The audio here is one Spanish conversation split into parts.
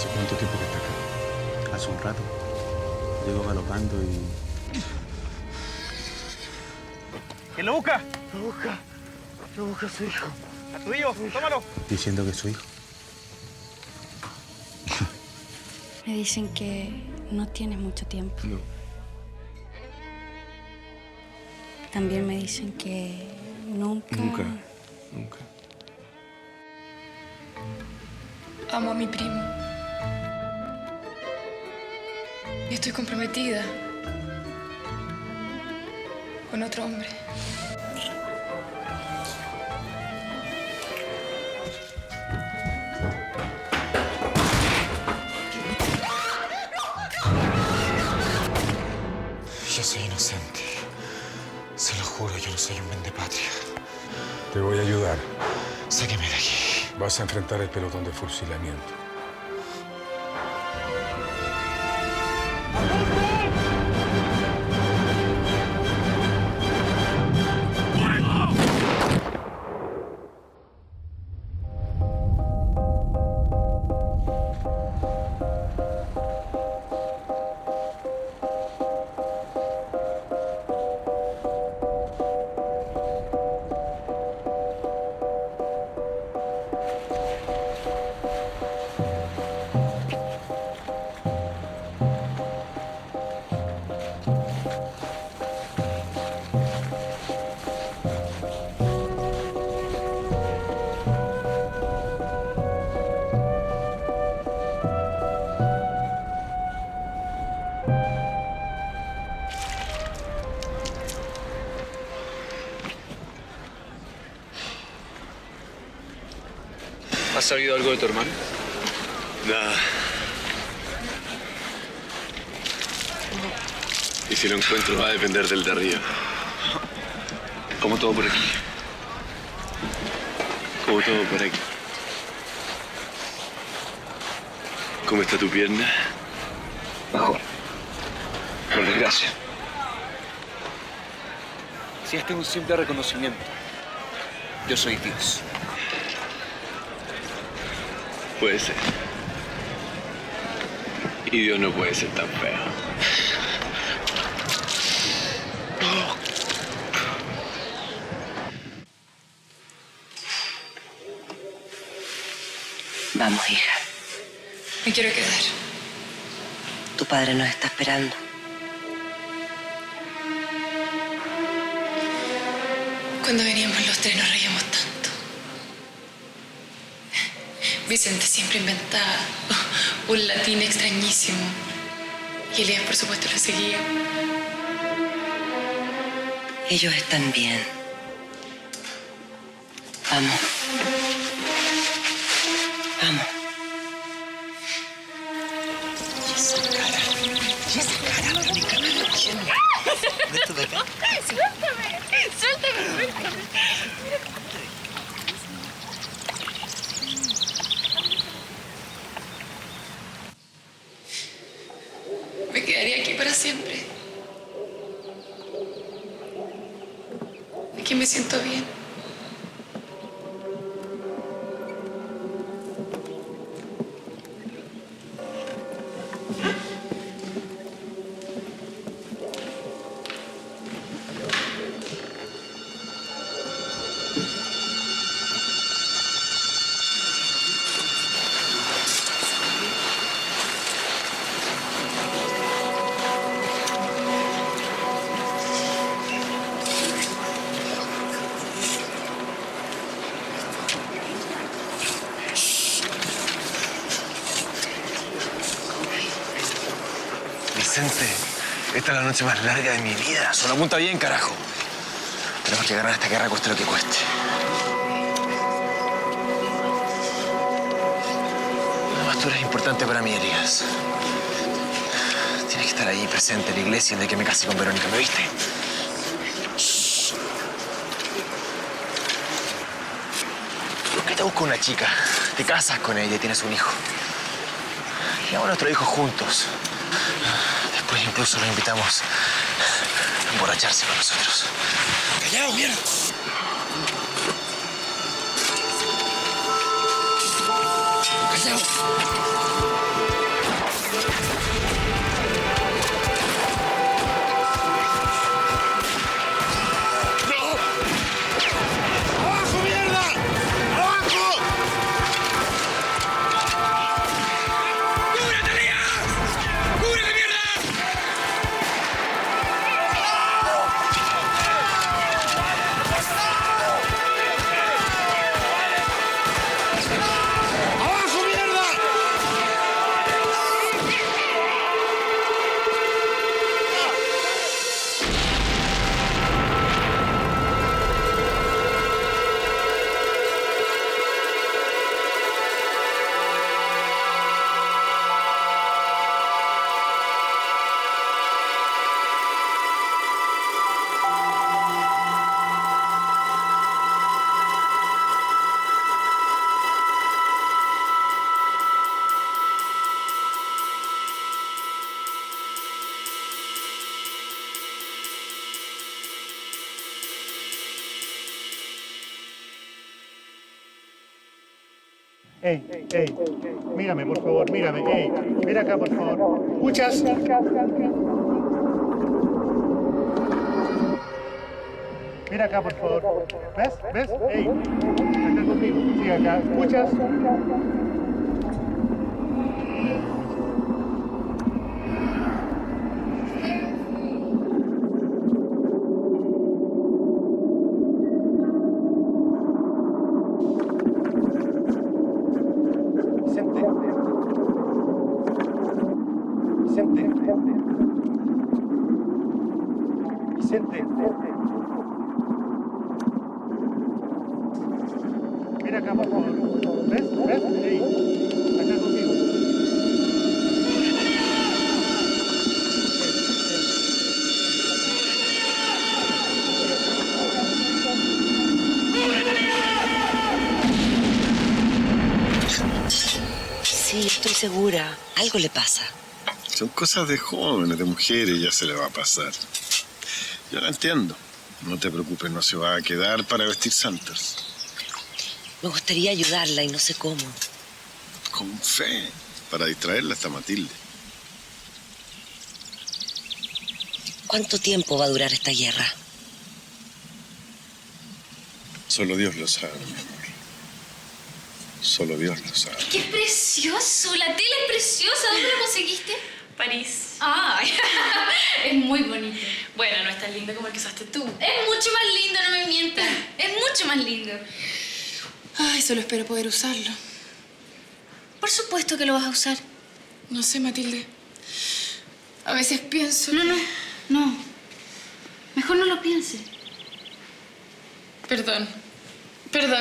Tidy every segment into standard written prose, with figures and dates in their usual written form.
¿Hace cuánto tiempo que está acá? Hace un rato. Llego galopando y... ¿Quién lo busca? Lo busca su hijo. ¿A tu hijo? Tómalo. diciendo que es su hijo. Me dicen que no tienes mucho tiempo. No. También me dicen que nunca... Nunca. Amo a mi primo. Y estoy comprometida con otro hombre. Yo soy inocente. Se lo juro, yo no soy un vendepatria. Te voy a ayudar. Sáqueme de aquí. Vas a enfrentar el pelotón de fusilamiento. ¿Has sabido algo de tu hermano? Nada. Y si lo encuentro va a depender del de arriba. ¿Cómo todo por aquí? Como todo por aquí. ¿Cómo está tu pierna? Mejor. Por desgracia. Si este es un simple reconocimiento, yo soy Dios. Puede ser. Y Dios no puede ser tan feo. Vamos, hija. Me quiero quedar. Tu padre nos está esperando. Cuando veníamos los tres nos reíamos tanto. Vicente siempre inventaba un latín extrañísimo. Y Elías, por supuesto, lo seguía. Ellos están bien. Vamos. Vamos. Y esa cara, Verónica, ¿Esto de acá? ¡Suéltame! Me quedaría aquí para siempre. Aquí me siento bien. Vicente, esta es la noche más larga de mi vida. Solo apunta bien, carajo. Tenemos que ganar esta guerra cueste lo que cueste. Además, tú eres importante para mí, Elías. Tienes que estar ahí presente en la iglesia el día que me case con Verónica, ¿me viste? ¿Por qué te busco una chica? Te casas con ella y tienes un hijo. Y ahora nuestro hijo juntos. Después incluso los invitamos a emborracharse con nosotros. ¡Callao, mierda! ¡Callao! Ey, mírame, por favor, mírame, ey, mira acá, por favor. ¿Escuchas? Mira acá, por favor. ¿Ves? Ey, acá conmigo, sigue acá. ¿Escuchas? Vicente. Mira acá, por favor. ¿Ves? Ey, acá conmigo. Sí, estoy segura. Algo le pasa. Son cosas de jóvenes, de mujeres, ya se le va a pasar. Yo la entiendo. No te preocupes, no se va a quedar para vestir santas. Me gustaría ayudarla y no sé cómo. Con fe. Para distraerla está Matilde. ¿Cuánto tiempo va a durar esta guerra? Solo Dios lo sabe, mi amor. Solo Dios lo sabe. ¡Qué precioso! La tela es preciosa. ¿Dónde la conseguiste? París. ¡Ay! Es muy bonito. Bueno, no es tan lindo como el que usaste tú. Es mucho más lindo, no me mientas. Es mucho más lindo. Ay, solo espero poder usarlo. Por supuesto que lo vas a usar. No sé, Matilde. A veces pienso... No. Mejor no lo pienses. Perdón,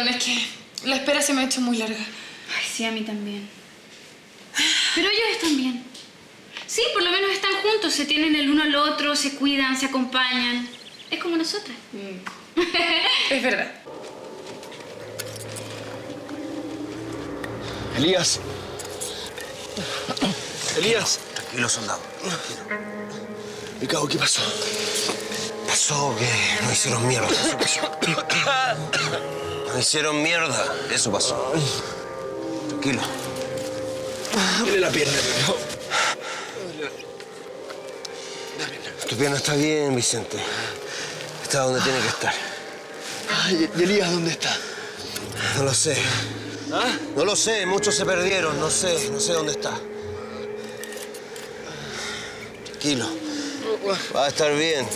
es que la espera se me ha hecho muy larga. Ay, sí, a mí también. Pero ellos están bien. Sí, por lo menos están juntos, se tienen el uno al otro, se cuidan, se acompañan. Es como nosotras. Es verdad. Elías. Tranquilo, soldado. Ricardo, ¿qué pasó? Pasó que nos hicieron mierda. Eso pasó. Nos hicieron mierda. Eso pasó. Tranquilo. Dile la pierna. Tu pierna está bien, Vicente. Está donde tiene que estar. ¿Y Elías dónde está? No lo sé. ¿Ah? No lo sé. Muchos se perdieron. No sé dónde está. Tranquilo. Va a estar bien.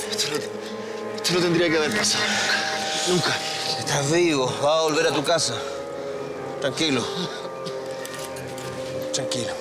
Esto no tendría que haber pasado. Nunca. Estás vivo. Vas a volver a tu casa. Tranquilo. Tranquilo.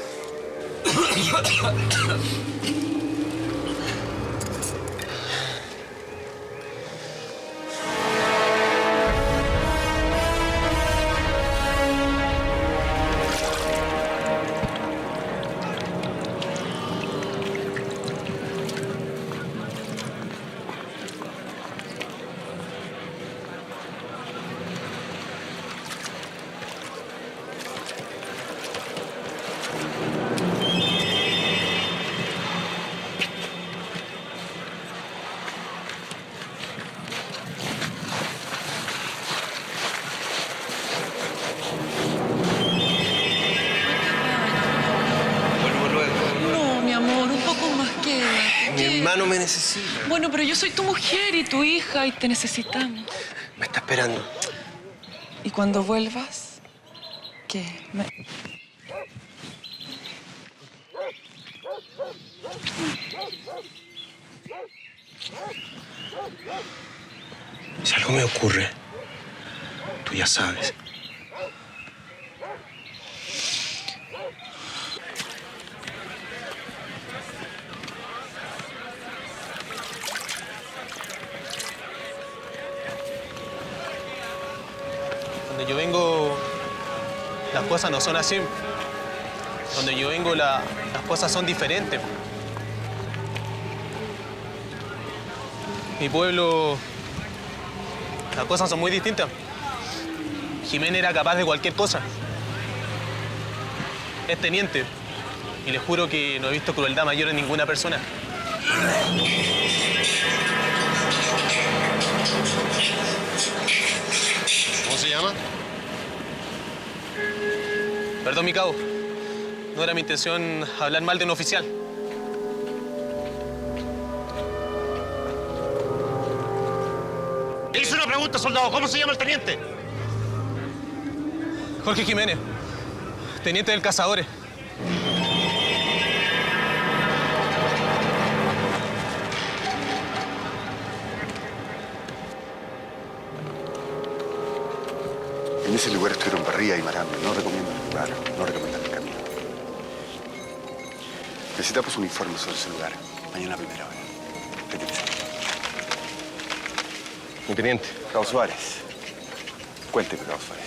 Mi hermano me necesita. Bueno, pero yo soy tu mujer y tu hija y te necesitamos. Me está esperando. ¿Y cuando vuelvas? ¿Qué? Si algo me ocurre, tú ya sabes. Donde yo vengo, las cosas no son así. Donde yo vengo, las cosas son diferentes. Mi pueblo, las cosas son muy distintas. Jiménez era capaz de cualquier cosa. Es teniente. Y les juro que no he visto crueldad mayor en ninguna persona. ¿Cómo se llama? Perdón, mi cabo. No era mi intención hablar mal de un oficial. Le hice una pregunta, soldado. ¿Cómo se llama el teniente? Jorge Jiménez, teniente del Cazadores. En ese lugar estuvieron Barría y Marambio. No recomiendo el lugar, no recomiendo el camino. Necesitamos un informe sobre ese lugar. Mañana a primera hora. ¿Qué te dice? Mi teniente. Cabo Suárez. Cuénteme, Cabo Suárez.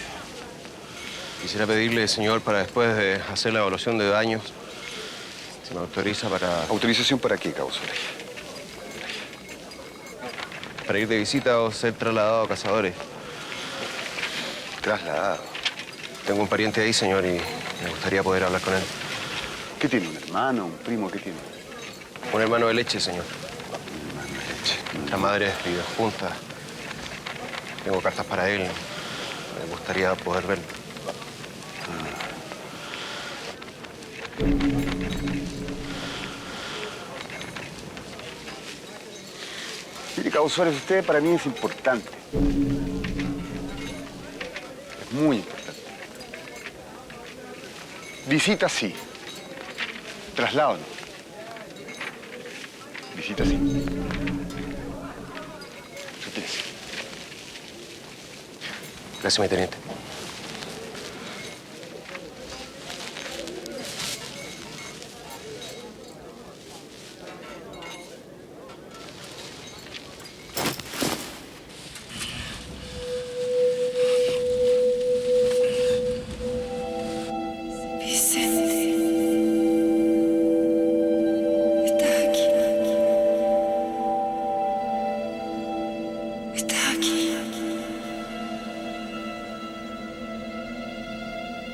Quisiera pedirle, señor, para después de hacer la evaluación de daños, si me autoriza para... ¿Autorización para qué, Cabo Suárez? Para ir de visita o ser trasladado a Cazadores. Trasladado. Tengo un pariente ahí, señor, y me gustaría poder hablar con él. ¿Qué tiene? ¿Un hermano? ¿Un primo? ¿Qué tiene? Un hermano de leche, señor. Un hermano de leche. La madre vive juntas. Tengo cartas para él. Me gustaría poder verlo. Mire, Cabo Suárez, usted para mí es importante. Es muy importante. Visita sí. Traslado no. Visita sí. Retírese. Gracias, mi teniente.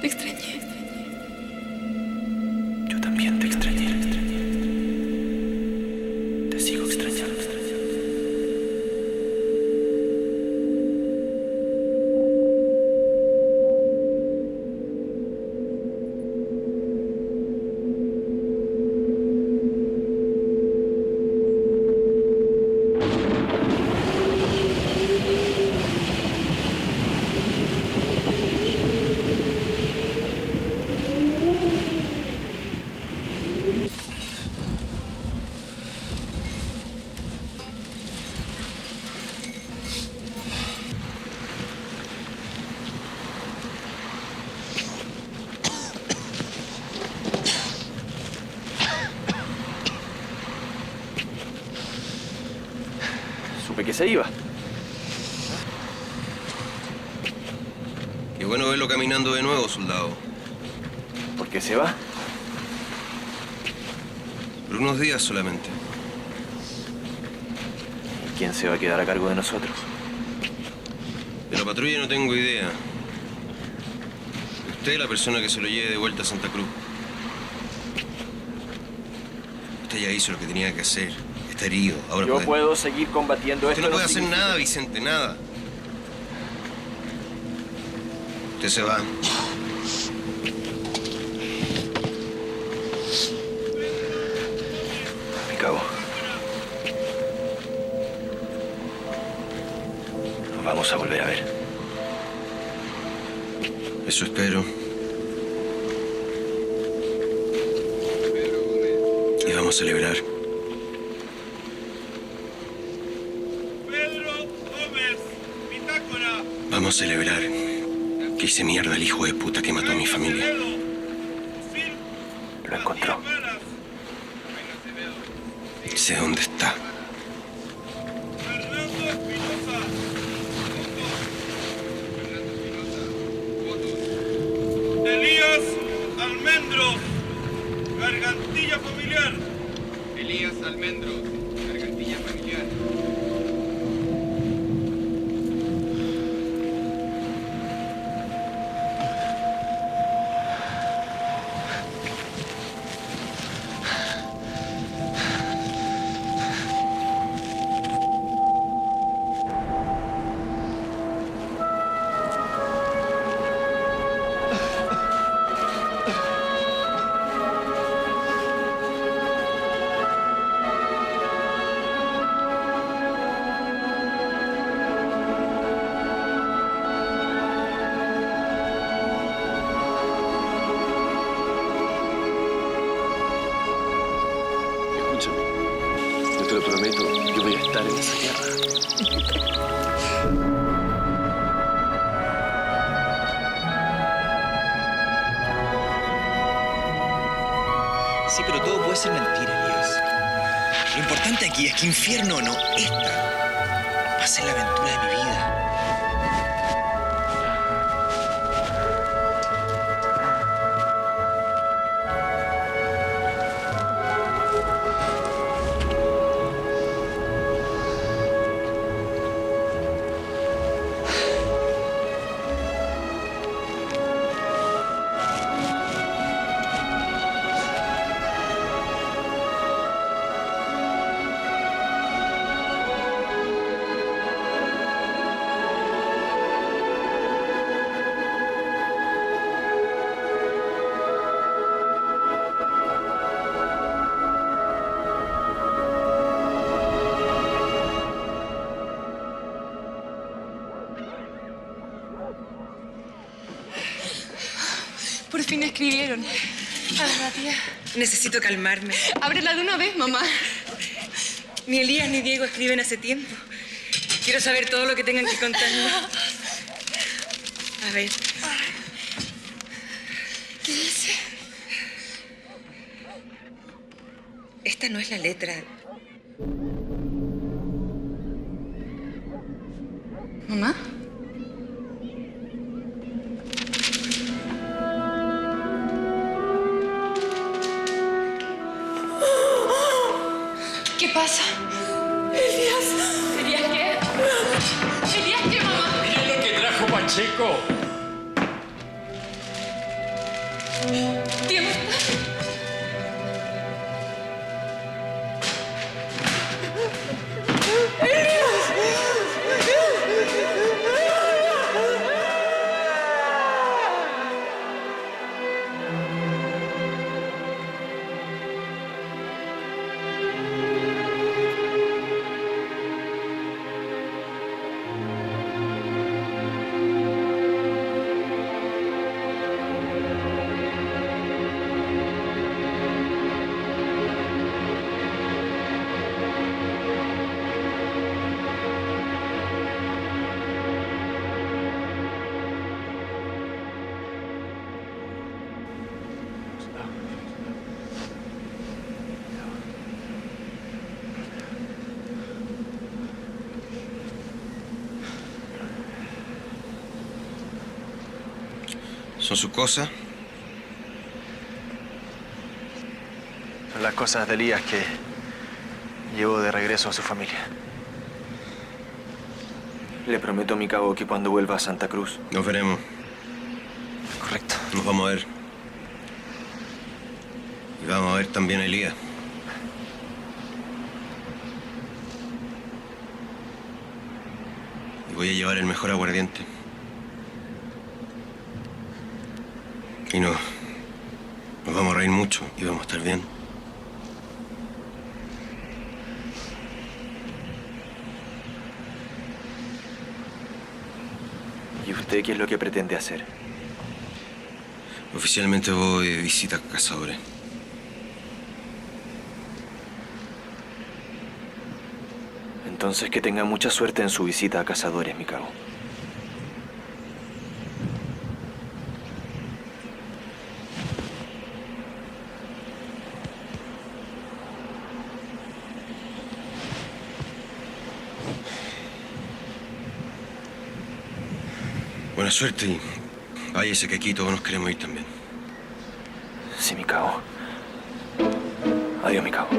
Te extrañé. Yo también te extrañé. Te sigo extrañando. Supe que se iba. Qué bueno verlo caminando de nuevo, soldado. ¿Por qué se va? Por unos días solamente. ¿Y quién se va a quedar a cargo de nosotros? De la patrulla no tengo idea. Usted es la persona que se lo lleve de vuelta a Santa Cruz. Usted ya hizo lo que tenía que hacer. Está herido. Ahora Yo puedo seguir combatiendo Usted esto. no puede hacer significa- nada, Vicente, nada. Usted se va. Mi cabo. Nos vamos a volver a ver. Eso espero. Y vamos a celebrar. Vamos a celebrar que hice mierda al hijo de puta que mató a mi familia. Lo encontró. Sé dónde está. Elías Almendros, Gargantilla Familiar. Elías Almendros, Gargantilla Familiar. Yo te lo prometo, yo voy a estar en esa tierra. Sí, pero todo puede ser mentira, Elías. Lo importante aquí es que infierno o no, esta va a ser la aventura de mi vida. Por fin escribieron. Habla, tía. Necesito calmarme. Ábrela de una vez, mamá. Ni Elías ni Diego escriben hace tiempo. Quiero saber todo lo que tengan que contarme. A ver. ¿Qué dice? Esta no es la letra. ¿Mamá? ¿Qué pasa? Elías. ¿Elías qué? ¿Elías qué, mamá? Miren lo que trajo Pacheco. Diego. ¿Son sus cosas? Son las cosas de Elías que llevo de regreso a su familia. Le prometo a mi cabo que cuando vuelva a Santa Cruz... Nos veremos. Correcto. Nos vamos a ver. Y vamos a ver también a Elías. Y voy a llevar el mejor aguardiente. Y nos vamos a reír mucho y vamos a estar bien. ¿Y usted qué es lo que pretende hacer? Oficialmente voy de visita a cazadores. Entonces que tenga mucha suerte en su visita a cazadores, mi cabo. Buena suerte y váyase que aquí todos nos queremos ir también. Sí, mi cabo. Adiós, mi cabo.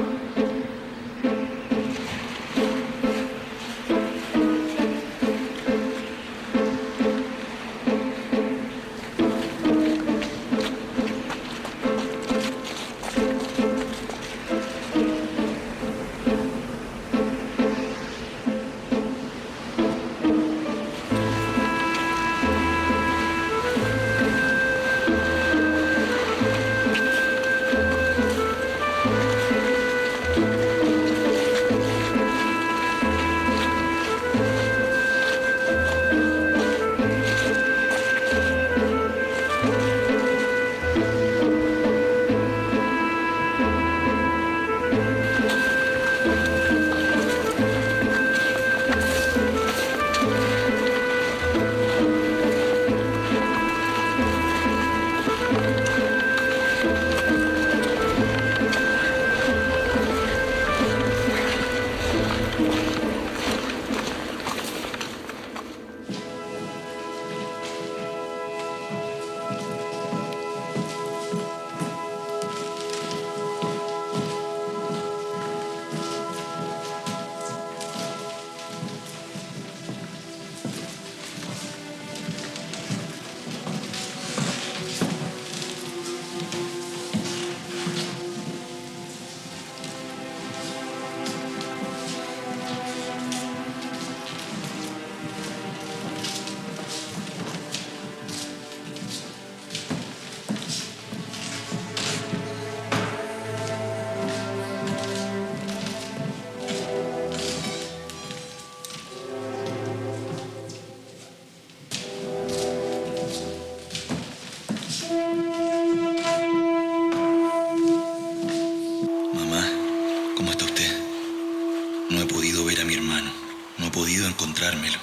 prometido encontrármelo.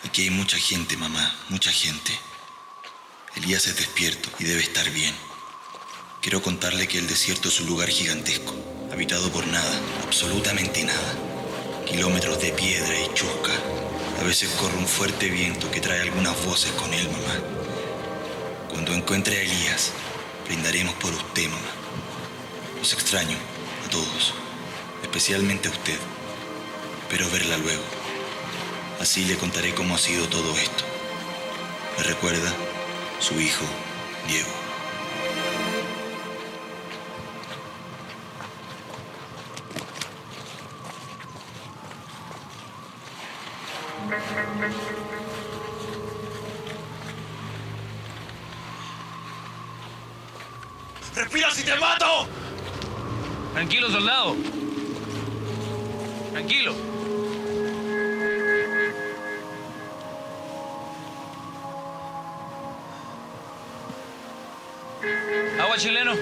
Aquí hay mucha gente, mamá, mucha gente. Elías es despierto y debe estar bien. Quiero contarle que el desierto es un lugar gigantesco, habitado por nada, absolutamente nada. Kilómetros de piedra y chusca. A veces corre un fuerte viento que trae algunas voces con él, mamá. Cuando encuentre a Elías, brindaremos por usted, mamá. Los extraño, a todos, especialmente a usted. Espero verla luego. Así le contaré cómo ha sido todo esto. ¿Me recuerda? Su hijo, Diego. ¡Respira si te mato! Tranquilo, soldado. Tranquilo. Agua, chileno.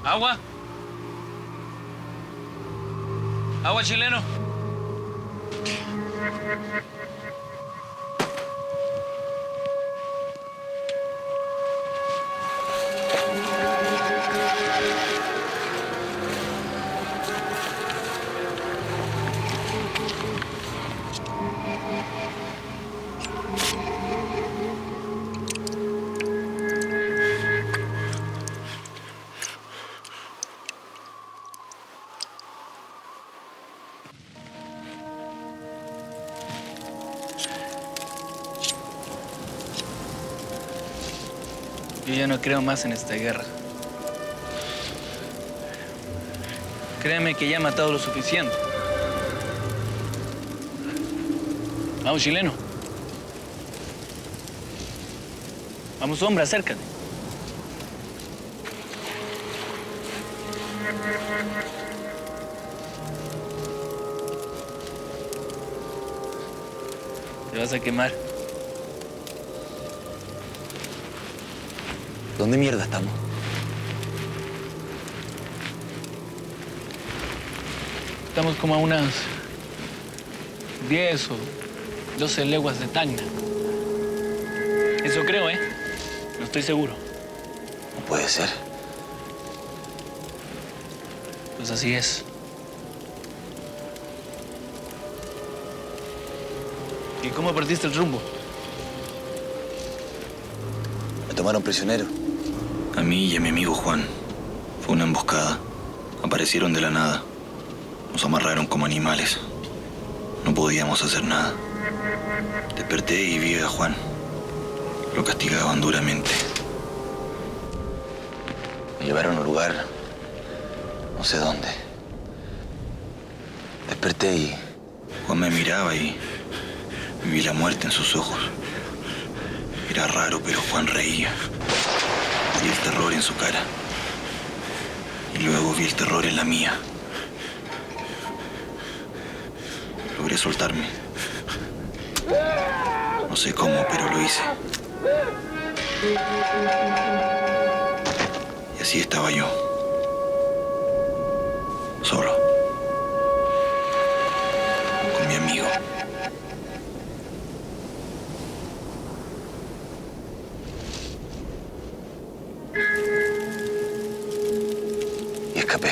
Agua. Agua, chileno. Yo ya no creo más en esta guerra. Créeme que ya he matado lo suficiente. Vamos, chileno. Vamos, hombre, acércate. Te vas a quemar. ¿Dónde mierda estamos? Estamos como a unas 10 o 12 leguas de Tacna. Eso creo, ¿eh? No estoy seguro. No puede ser. Pues así es. ¿Y cómo perdiste el rumbo? Me tomaron prisionero. A mí y a mi amigo Juan. Fue una emboscada. Aparecieron de la nada. Nos amarraron como animales. No podíamos hacer nada. Desperté y vi a Juan. Lo castigaban duramente. Me llevaron a un lugar, no sé dónde. Desperté y Juan me miraba y vi la muerte en sus ojos. Era raro, pero Juan reía. Vi el terror en su cara. Y luego vi el terror en la mía. Logré soltarme. No sé cómo, pero lo hice. Y así estaba yo. Solo. Con mi amigo. Y escapé.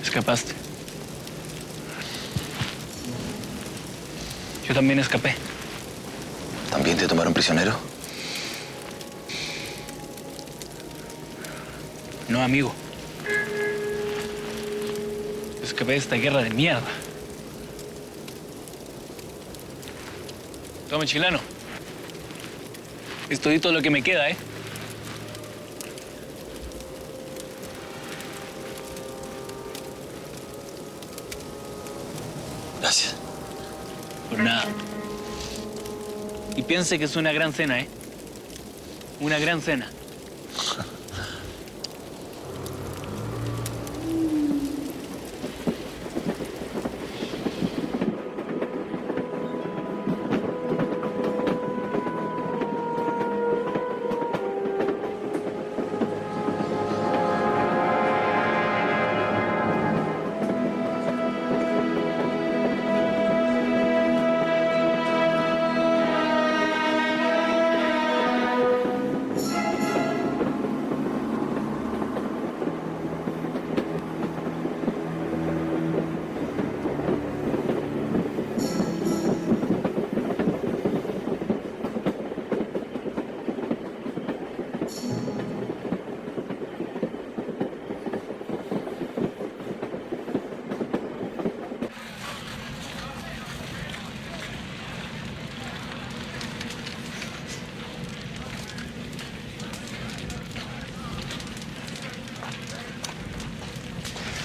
Escapaste. Yo también escapé. ¿También te tomaron prisionero? No, amigo. Escapé de esta guerra de mierda. Tome, chileno. Es todito lo que me queda, ¿eh? Gracias. Por nada. Y piense que es una gran cena, ¿eh? Una gran cena.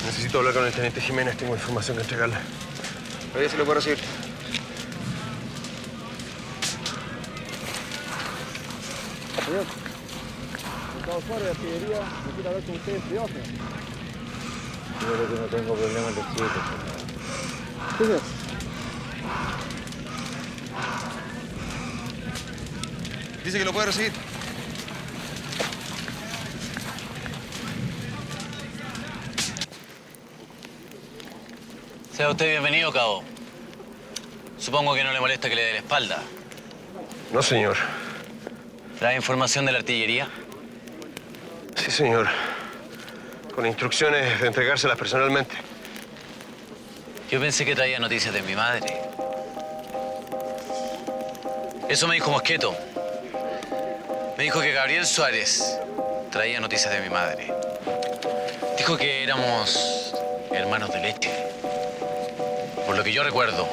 Necesito hablar con el teniente Jiménez. Tengo información que entregarle. A ver si lo puedo recibir. Señor, Gustavo Suárez de Artillería, me quiero hablar con usted en privado. Yo creo que no tengo problemas de chico. Señor. Dice que lo puede recibir. Sea usted bienvenido, cabo. Supongo que no le molesta que le dé la espalda. No, señor. ¿Trae información de la artillería? Sí, señor. Con instrucciones de entregárselas personalmente. Yo pensé que traía noticias de mi madre. Eso me dijo Mosqueto. Me dijo que Gabriel Suárez traía noticias de mi madre. Dijo que éramos hermanos de leche. Por lo que yo recuerdo,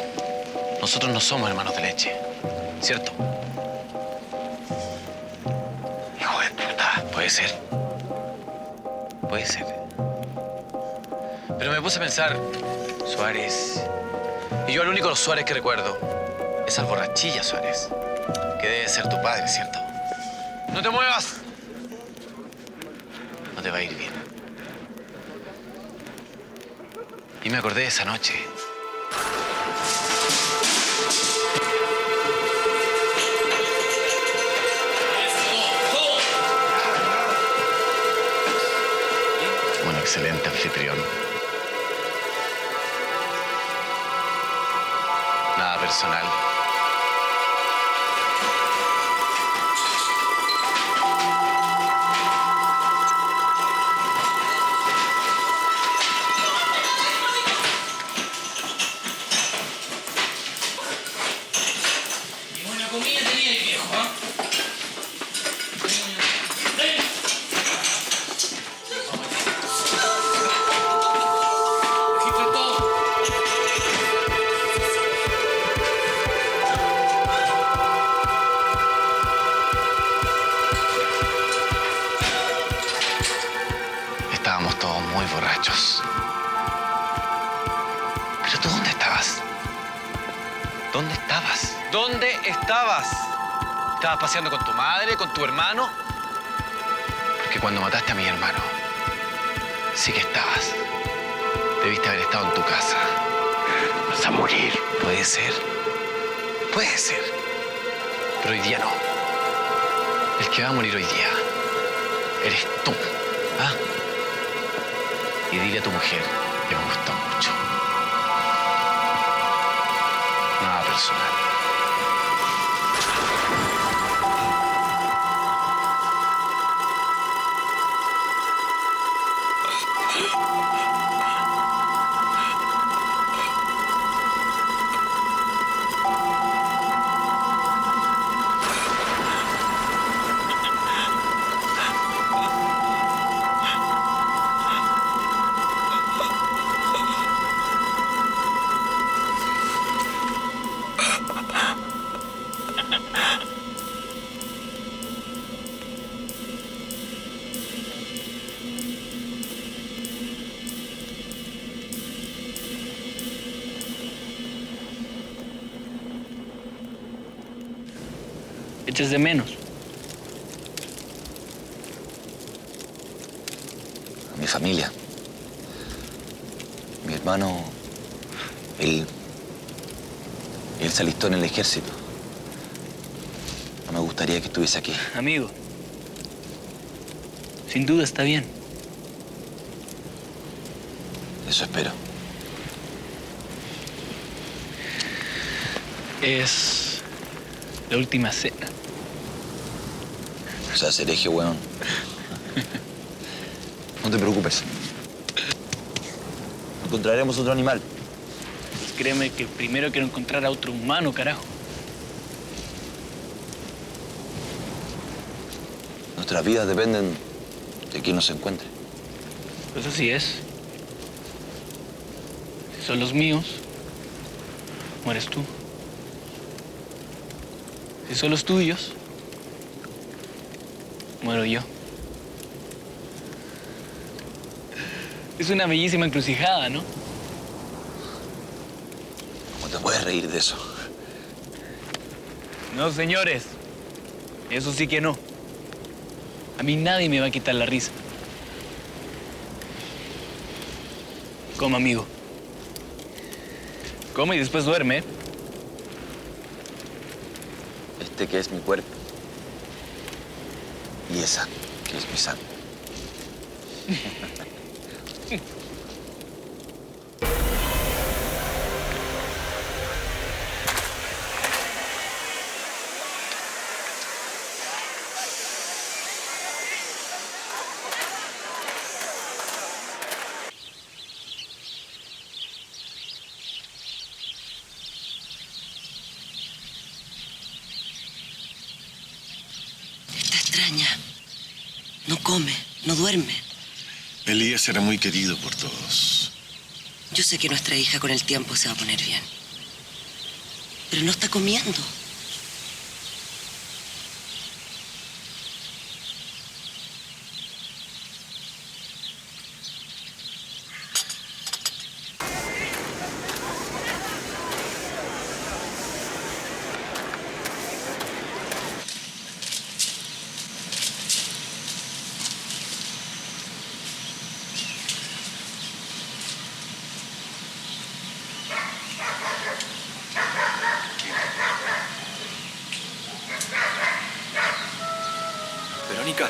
nosotros no somos hermanos de leche, ¿cierto? Hijo de puta, puede ser. Puede ser. Pero me puse a pensar, Suárez. Y yo el único Suárez que recuerdo es al borrachilla Suárez, que debe ser tu padre, ¿cierto? ¡No te muevas! No te va a ir bien. Y me acordé de esa noche. Un excelente anfitrión. Nada personal. Y buena comida tenía el viejo, ¿ah? Estábamos todos muy borrachos. ¿Pero tú dónde estabas? ¿Dónde estabas? ¿Dónde estabas? ¿Estabas paseando con tu madre, con tu hermano? Porque cuando mataste a mi hermano, sí que estabas. Debiste haber estado en tu casa. Vas a morir. Puede ser. Puede ser. Pero hoy día no. El que va a morir hoy día eres tú. ¿Ah? Y dile a tu mujer que me gustó mucho. Nada personal. eches de menos? A mi familia. Mi hermano, él se alistó en el ejército. No me gustaría que estuviese aquí. Amigo, sin duda está bien. Eso espero. Es la última cena. O sea, hereje, weón. No te preocupes. Encontraremos otro animal. Pues créeme que primero quiero encontrar a otro humano, carajo. Nuestras vidas dependen de quién nos encuentre. Pues así es. Si son los míos, mueres tú. Si son los tuyos, muero yo. Es una bellísima encrucijada, ¿no? ¿Cómo te puedes reír de eso? No, señores. Eso sí que no. A mí nadie me va a quitar la risa. Coma, amigo. Come y después duerme. Este que es mi cuerpo. Y esa que es mi sangre. Está extraña. No come, no duerme. Elías era muy querido por todos. Yo sé que nuestra hija con el tiempo se va a poner bien. Pero no está comiendo. Verónica.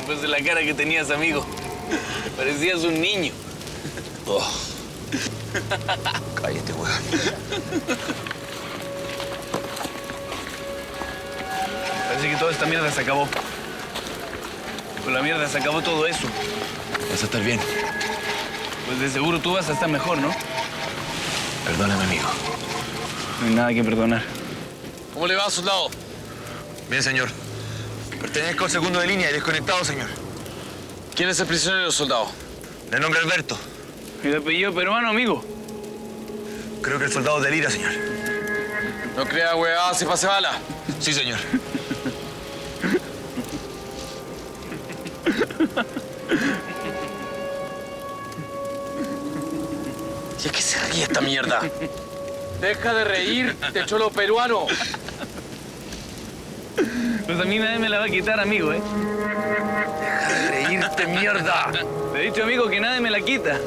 Pues de la cara que tenías, amigo. Parecías un niño. Oh. Cállate, weón. Parece que toda esta mierda se acabó. Con la mierda se acabó todo eso. Vas a estar bien. Pues de seguro tú vas a estar mejor, ¿no? Perdóname, amigo. No hay nada que perdonar. ¿Cómo le va, soldado? Bien, señor. Pertenezco al segundo de línea y desconectado, señor. ¿Quién es el prisionero, soldado? De nombre Alberto. ¿Y de apellido peruano, amigo? Creo que el soldado de Lira, señor. No crea, weá, se pase bala. Sí, señor. ¿Y a qué se ríe esta mierda? Deja de reír, te cholo peruano. Pues a mí nadie me la va a quitar, amigo, ¿eh? Deja de reírte, mierda. Te he dicho, amigo, que nadie me la quita.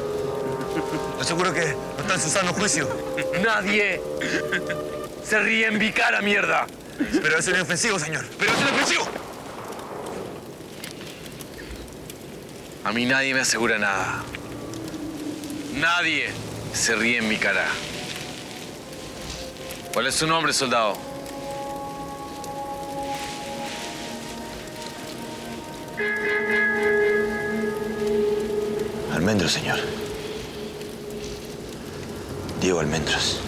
Estoy seguro que no está en su sano juicio. Nadie se ríe en mi cara, mierda. Pero es inofensivo, señor. Pero es inofensivo. A mí nadie me asegura nada. Nadie se ríe en mi cara. ¿Cuál es su nombre, soldado? Almendros, señor. Diego Almendros.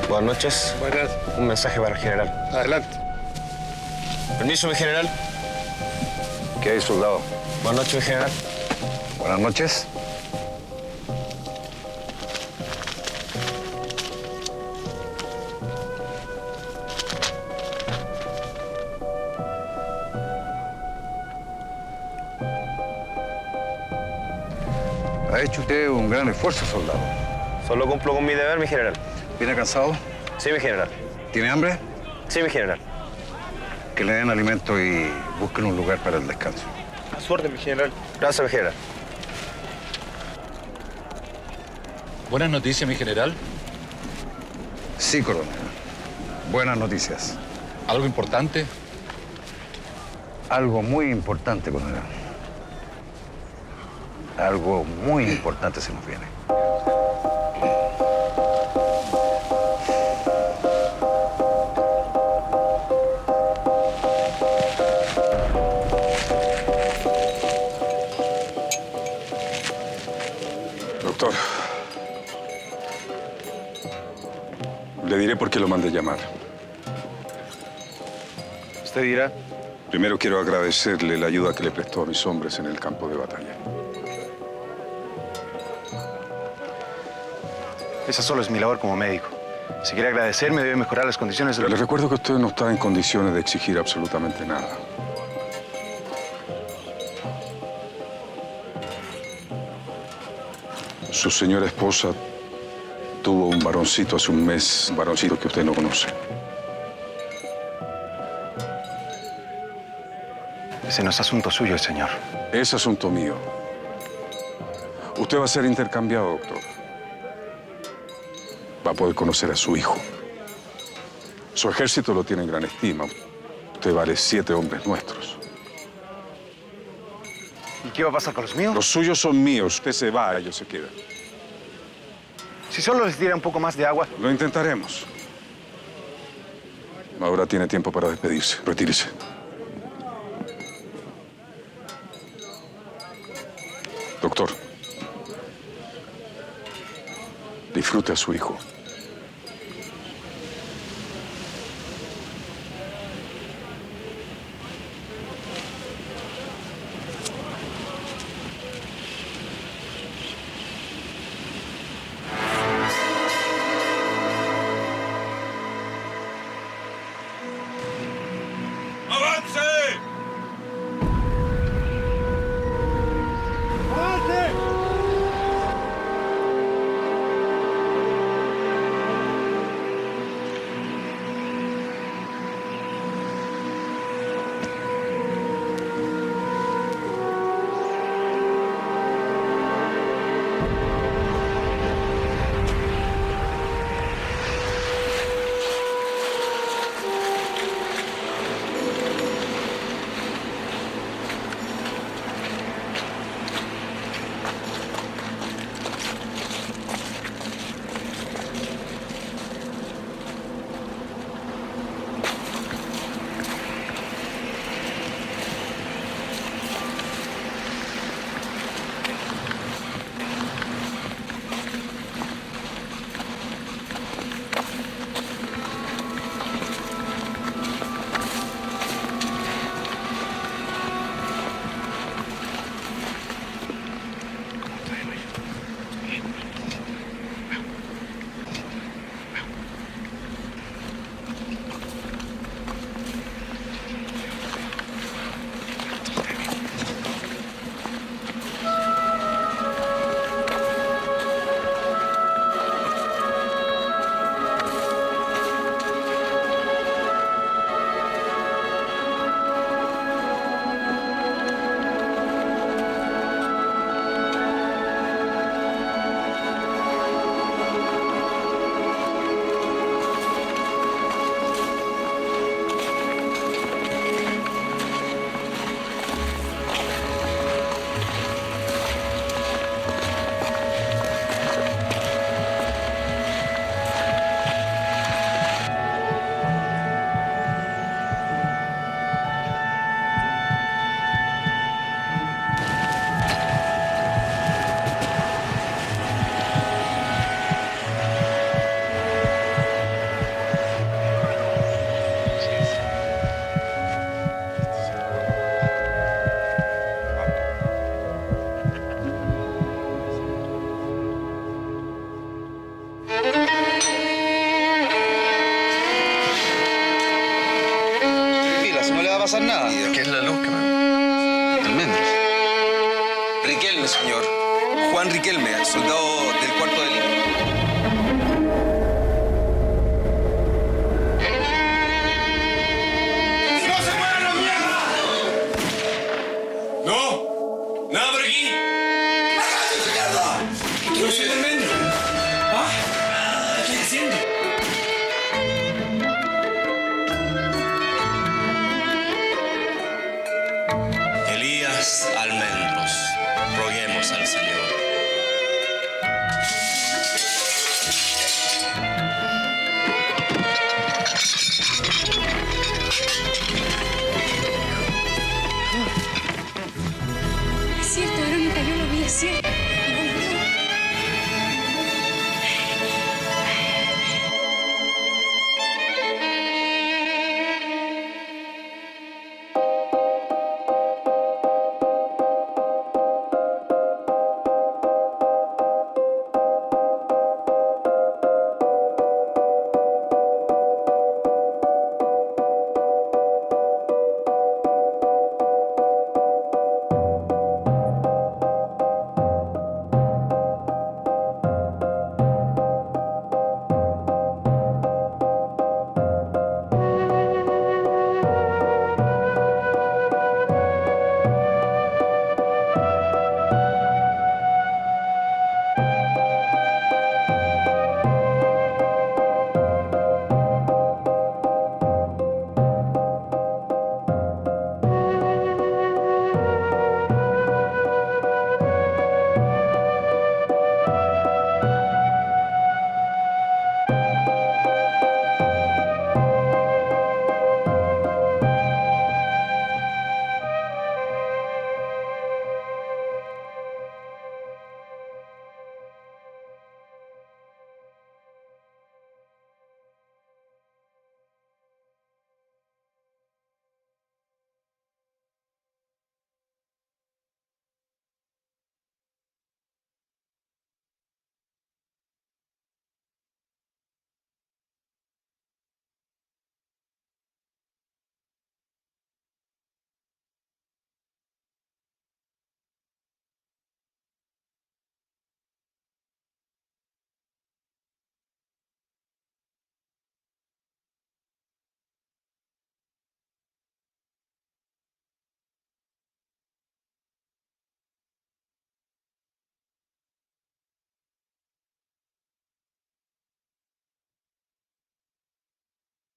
Buenas noches. Buenas. Un mensaje para el general. Adelante. Permiso, mi general. ¿Qué hay, soldado? Buenas noches, mi general. Buenas noches. Ha hecho usted un gran esfuerzo, soldado. Solo cumplo con mi deber, mi general. ¿Viene cansado? Sí, mi general. ¿Tiene hambre? Sí, mi general. Que le den alimento y busquen un lugar para el descanso. A su orden, mi general. Gracias, mi general. Buenas noticias, mi general. Sí, coronel. Buenas noticias. ¿Algo importante? Algo muy importante, coronel. Algo muy importante se nos viene. Doctor, le diré por qué lo mandé llamar. ¿Usted dirá? Primero quiero agradecerle la ayuda que le prestó a mis hombres en el campo de batalla. Esa solo es mi labor como médico. Si quiere agradecerme, debe mejorar las condiciones de Le recuerdo que usted no está en condiciones de exigir absolutamente nada. Su señora esposa tuvo un varoncito hace un mes, un varoncito que usted no conoce. Ese no es asunto suyo, señor. Es asunto mío. Usted va a ser intercambiado, doctor. Va a poder conocer a su hijo. Su ejército lo tiene en gran estima. Usted vale 7 hombres nuestros. ¿Y qué va a pasar con los míos? Los suyos son míos. Usted se va, ellos se quedan. Si solo les diera un poco más de agua. Lo intentaremos. Ahora tiene tiempo para despedirse. Retírese. Doctor, disfrute a su hijo. pasar nada. ¿Qué es la luz que me... Almendros. Riquelme, señor. Juan Riquelme, soldado del 4.º de Lima.